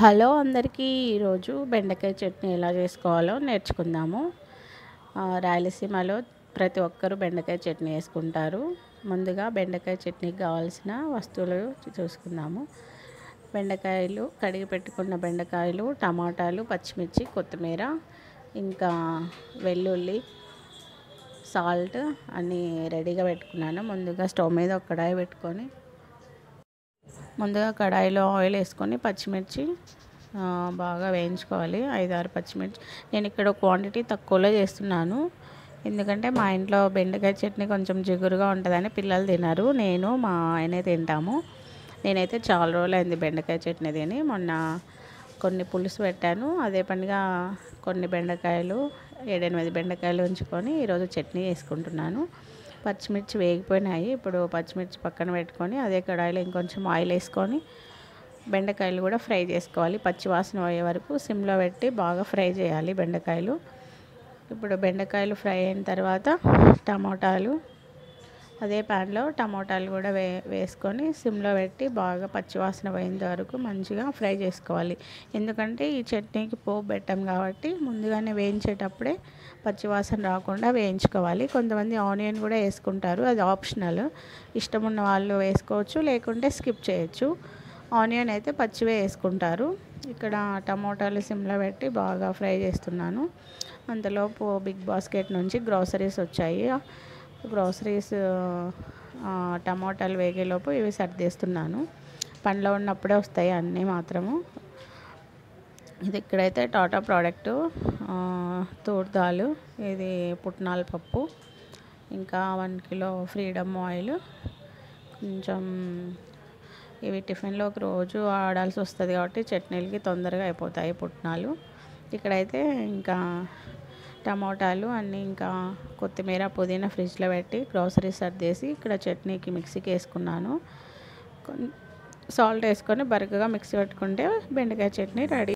Hello అందరికీ ఈరోజు బెండకాయ చట్నీ ఎలా చేసుకోవాలో నేర్చుకుందాము. రాయలసీమలో ప్రతి ఒక్కరూ బెండకాయ చట్నీ వేసుకుంటారు. ముందుగా బెండకాయ చట్నీకి కావాల్సిన వస్తువులు చూసుకుందాము. బెండకాయలు, కడిగి పెట్టుకున్న బెండకాయలు, టమాటాలు, పచ్చిమిర్చి, కొత్తిమీర, ఇంకా వెల్లుల్లి, సాల్ట్ అన్నీ రెడీగా పెట్టుకున్నాను. ముందుగా స్టవ్ మీద ఒక కడాయి పెట్టుకొని ముందుగా కడాయిలో ఆయిల్ వేసుకొని పచ్చిమిర్చి బాగా వేయించుకోవాలి. 5-6 పచ్చిమిర్చి. నేను ఇక్కడ క్వాంటిటీ తక్కువలో చేస్తున్నాను, ఎందుకంటే మా ఇంట్లో బెండకాయ చట్నీ కొంచెం జిగురుగా ఉంటుందని పిల్లలు తినరు, నేను మా ఆయనే తింటాము. నేనైతే చాలా రోజులైంది బెండకాయ చట్నీ తిని. మొన్న కొన్ని పులుసు పెట్టాను, అదే పనిగా కొన్ని బెండకాయలు 7-8 బెండకాయలు ఉంచుకొని ఈరోజు చట్నీ వేసుకుంటున్నాను. పచ్చిమిర్చి వేగిపోయినాయి. ఇప్పుడు పచ్చిమిర్చి పక్కన పెట్టుకొని అదే కడాయిలో ఇంకొంచెం ఆయిల్ వేసుకొని బెండకాయలు కూడా ఫ్రై చేసుకోవాలి. పచ్చి వాసన పోయే వరకు సిమ్లో పెట్టి బాగా ఫ్రై చేయాలి బెండకాయలు. ఇప్పుడు బెండకాయలు ఫ్రై అయిన తర్వాత టమాటాలు, అదే ప్యాన్లో టమాటాలు కూడా వేసుకొని సిమ్లో పెట్టి బాగా పచ్చివాసన పోయేంత వరకు మంచిగా ఫ్రై చేసుకోవాలి. ఎందుకంటే ఈ చట్నీకి పోపు పెట్టాం కాబట్టి ముందుగానే వేయించేటప్పుడే పచ్చివాసన రాకుండా వేయించుకోవాలి. కొంతమంది ఆనియన్ కూడా వేసుకుంటారు, అది ఆప్షనల్. ఇష్టం ఉన్న వాళ్ళు వేసుకోవచ్చు, లేకుంటే స్కిప్ చేయొచ్చు. ఆనియన్ అయితే పచ్చివే వేసుకుంటారు. ఇక్కడ టమాటాలు సిమ్లో పెట్టి బాగా ఫ్రై చేస్తున్నాను. అంతలోపు బిగ్ బాస్కెట్ నుంచి గ్రోసరీస్ వచ్చాయి. గ్రోసరీస్ టమాటాలు వేగేలోపు ఇవి సర్దేస్తున్నాను. పండ్లో ఉన్నప్పుడే వస్తాయి అన్నీ మాత్రము. ఇది ఇక్కడైతే టాటా ప్రోడక్టు తూర్ దాల్, ఇది పుట్నాల పప్పు, ఇంకా 1 కిలో ఫ్రీడమ్ ఆయిల్. కొంచెం ఇవి టిఫిన్లోకి రోజు ఆడాల్సి వస్తుంది కాబట్టి చట్నీలకి తొందరగా అయిపోతాయి పుట్నాలు. ఇక్కడైతే ఇంకా టమాటాలు అన్నీ, ఇంకా కొత్తిమీర, పుదీనా ఫ్రిడ్జ్లో పెట్టి గ్రోసరీ సర్దేసి ఇక్కడ చట్నీకి మిక్సీకి వేసుకున్నాను. సాల్ట్ వేసుకొని బరకగా మిక్సీ పెట్టుకుంటే బెండకాయ చట్నీ రెడీ.